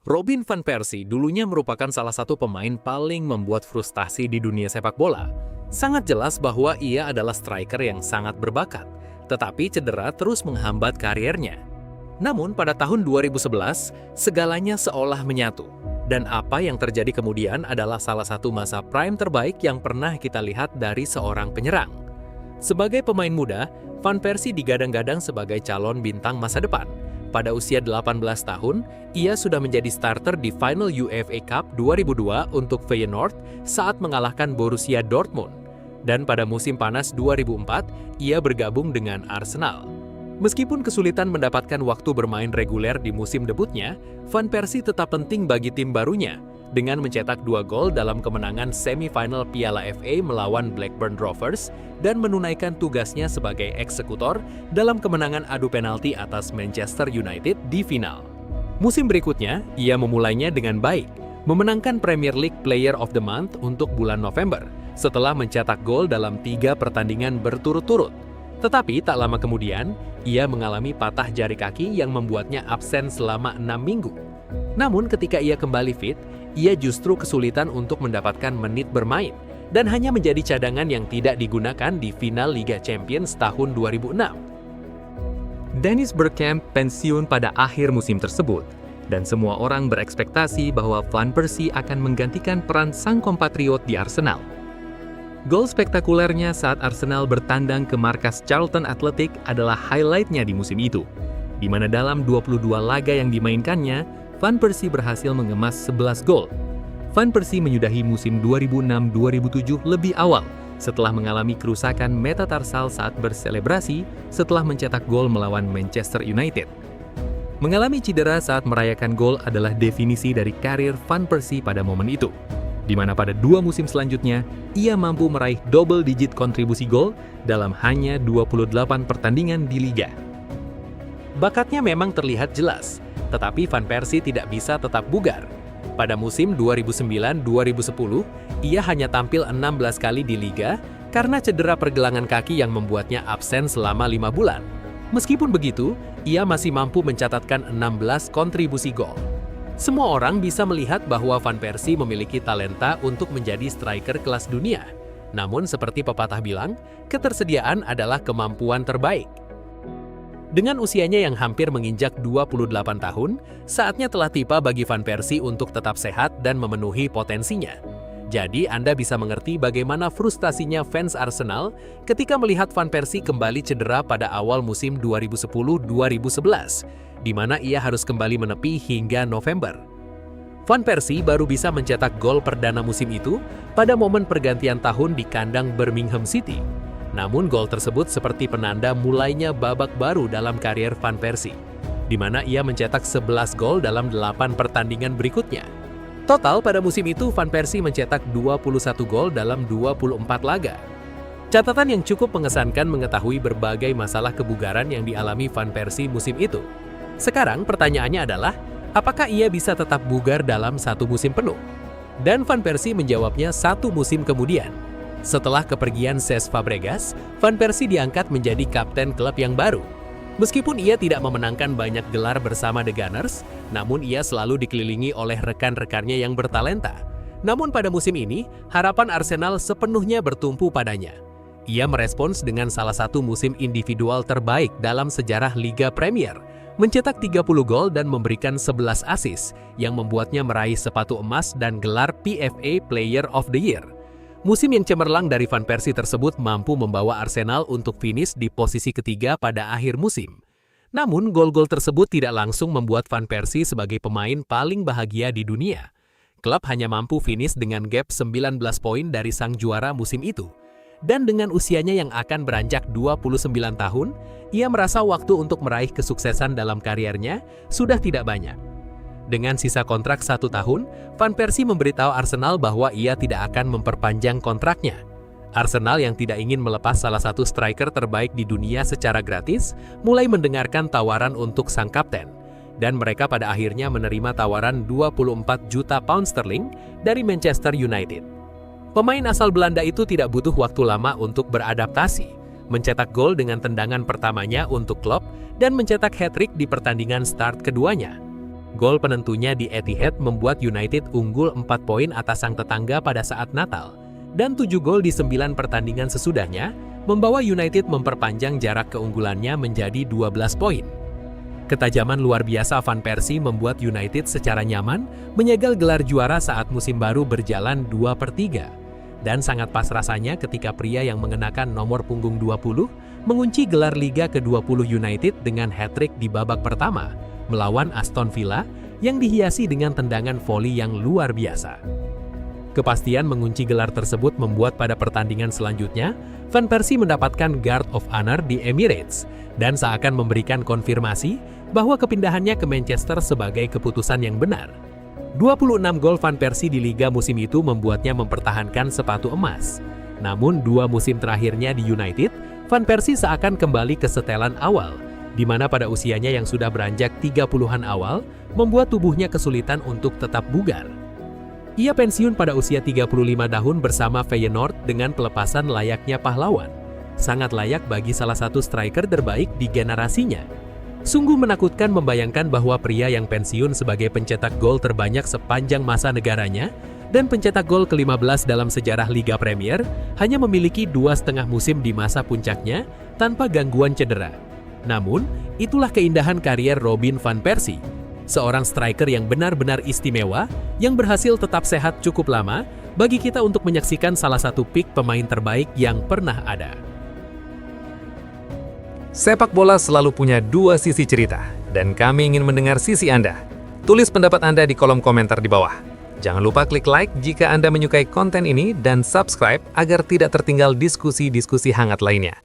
Robin van Persie dulunya merupakan salah satu pemain paling membuat frustasi di dunia sepak bola. Sangat jelas bahwa ia adalah striker yang sangat berbakat, tetapi cedera terus menghambat karirnya. Namun pada tahun 2011, segalanya seolah menyatu. Dan apa yang terjadi kemudian adalah salah satu masa prime terbaik yang pernah kita lihat dari seorang penyerang. Sebagai pemain muda, Van Persie digadang-gadang sebagai calon bintang masa depan. Pada usia 18 tahun, ia sudah menjadi starter di final UEFA Cup 2002 untuk Feyenoord saat mengalahkan Borussia Dortmund. Dan pada musim panas 2004, ia bergabung dengan Arsenal. Meskipun kesulitan mendapatkan waktu bermain reguler di musim debutnya, Van Persie tetap penting bagi tim barunya dengan mencetak 2 gol dalam kemenangan semifinal Piala FA melawan Blackburn Rovers dan menunaikan tugasnya sebagai eksekutor dalam kemenangan adu penalti atas Manchester United di final. Musim berikutnya, ia memulainya dengan baik, memenangkan Premier League Player of the Month untuk bulan November setelah mencetak gol dalam 3 pertandingan berturut-turut. Tetapi tak lama kemudian, ia mengalami patah jari kaki yang membuatnya absen selama 6 minggu. Namun ketika ia kembali fit, ia justru kesulitan untuk mendapatkan menit bermain dan hanya menjadi cadangan yang tidak digunakan di final Liga Champions tahun 2006. Dennis Bergkamp pensiun pada akhir musim tersebut, dan semua orang berekspektasi bahwa Van Persie akan menggantikan peran sang kompatriot di Arsenal. Gol spektakulernya saat Arsenal bertandang ke markas Charlton Athletic adalah highlight-nya di musim itu, di mana dalam 22 laga yang dimainkannya, Van Persie berhasil mengemas 11 gol. Van Persie menyudahi musim 2006-2007 lebih awal setelah mengalami kerusakan metatarsal saat berselebrasi setelah mencetak gol melawan Manchester United. Mengalami cedera saat merayakan gol adalah definisi dari karir Van Persie pada momen itu, di mana pada 2 musim selanjutnya, ia mampu meraih double digit kontribusi gol dalam hanya 28 pertandingan di Liga. Bakatnya memang terlihat jelas, tetapi Van Persie tidak bisa tetap bugar. Pada musim 2009-2010, ia hanya tampil 16 kali di Liga karena cedera pergelangan kaki yang membuatnya absen selama 5 bulan. Meskipun begitu, ia masih mampu mencatatkan 16 kontribusi gol. Semua orang bisa melihat bahwa Van Persie memiliki talenta untuk menjadi striker kelas dunia. Namun seperti pepatah bilang, ketersediaan adalah kemampuan terbaik. Dengan usianya yang hampir menginjak 28 tahun, saatnya telah tiba bagi Van Persie untuk tetap sehat dan memenuhi potensinya. Jadi Anda bisa mengerti bagaimana frustasinya fans Arsenal ketika melihat Van Persie kembali cedera pada awal musim 2010-2011, di mana ia harus kembali menepi hingga November. Van Persie baru bisa mencetak gol perdana musim itu pada momen pergantian tahun di kandang Birmingham City. Namun gol tersebut seperti penanda mulainya babak baru dalam karier Van Persie, di mana ia mencetak 11 gol dalam 8 pertandingan berikutnya. Total pada musim itu Van Persie mencetak 21 gol dalam 24 laga. Catatan yang cukup mengesankan mengetahui berbagai masalah kebugaran yang dialami Van Persie musim itu. Sekarang pertanyaannya adalah, apakah ia bisa tetap bugar dalam 1 musim penuh? Dan Van Persie menjawabnya 1 musim kemudian. Setelah kepergian Cesc Fabregas, Van Persie diangkat menjadi kapten klub yang baru. Meskipun ia tidak memenangkan banyak gelar bersama The Gunners, namun ia selalu dikelilingi oleh rekan-rekannya yang bertalenta. Namun pada musim ini, harapan Arsenal sepenuhnya bertumpu padanya. Ia merespons dengan salah satu musim individual terbaik dalam sejarah Liga Premier, mencetak 30 gol dan memberikan 11 assist yang membuatnya meraih sepatu emas dan gelar PFA Player of the Year. Musim yang cemerlang dari Van Persie tersebut mampu membawa Arsenal untuk finish di posisi ketiga pada akhir musim. Namun, gol-gol tersebut tidak langsung membuat Van Persie sebagai pemain paling bahagia di dunia. Klub hanya mampu finish dengan gap 19 poin dari sang juara musim itu. Dan dengan usianya yang akan beranjak 29 tahun, ia merasa waktu untuk meraih kesuksesan dalam kariernya sudah tidak banyak. Dengan sisa kontrak 1 tahun, Van Persie memberitahu Arsenal bahwa ia tidak akan memperpanjang kontraknya. Arsenal yang tidak ingin melepas salah satu striker terbaik di dunia secara gratis, mulai mendengarkan tawaran untuk sang kapten. Dan mereka pada akhirnya menerima tawaran 24 juta pound sterling dari Manchester United. Pemain asal Belanda itu tidak butuh waktu lama untuk beradaptasi, mencetak gol dengan tendangan pertamanya untuk klub, dan mencetak hat-trick di pertandingan start keduanya. Gol penentunya di Etihad membuat United unggul 4 poin atas sang tetangga pada saat Natal, dan 7 gol di 9 pertandingan sesudahnya membawa United memperpanjang jarak keunggulannya menjadi 12 poin. Ketajaman luar biasa Van Persie membuat United secara nyaman menyegel gelar juara saat musim baru berjalan 2/3. Dan sangat pas rasanya ketika pria yang mengenakan nomor punggung 20 mengunci gelar Liga ke-20 United dengan hat-trick di babak pertama melawan Aston Villa yang dihiasi dengan tendangan voli yang luar biasa. Kepastian mengunci gelar tersebut membuat pada pertandingan selanjutnya, Van Persie mendapatkan Guard of Honor di Emirates dan seakan memberikan konfirmasi bahwa kepindahannya ke Manchester sebagai keputusan yang benar. 26 gol Van Persie di Liga musim itu membuatnya mempertahankan sepatu emas. Namun 2 musim terakhirnya di United, Van Persie seakan kembali ke setelan awal, di mana pada usianya yang sudah beranjak 30-an awal, membuat tubuhnya kesulitan untuk tetap bugar. Ia pensiun pada usia 35 tahun bersama Feyenoord dengan pelepasan layaknya pahlawan. Sangat layak bagi salah satu striker terbaik di generasinya. Sungguh menakutkan membayangkan bahwa pria yang pensiun sebagai pencetak gol terbanyak sepanjang masa negaranya dan pencetak gol ke-15 dalam sejarah Liga Premier hanya memiliki 2,5 musim di masa puncaknya tanpa gangguan cedera. Namun, itulah keindahan karier Robin van Persie, seorang striker yang benar-benar istimewa yang berhasil tetap sehat cukup lama bagi kita untuk menyaksikan salah satu peak pemain terbaik yang pernah ada. Sepak bola selalu punya 2 sisi cerita, dan kami ingin mendengar sisi Anda. Tulis pendapat Anda di kolom komentar di bawah. Jangan lupa klik like jika Anda menyukai konten ini dan subscribe agar tidak tertinggal diskusi-diskusi hangat lainnya.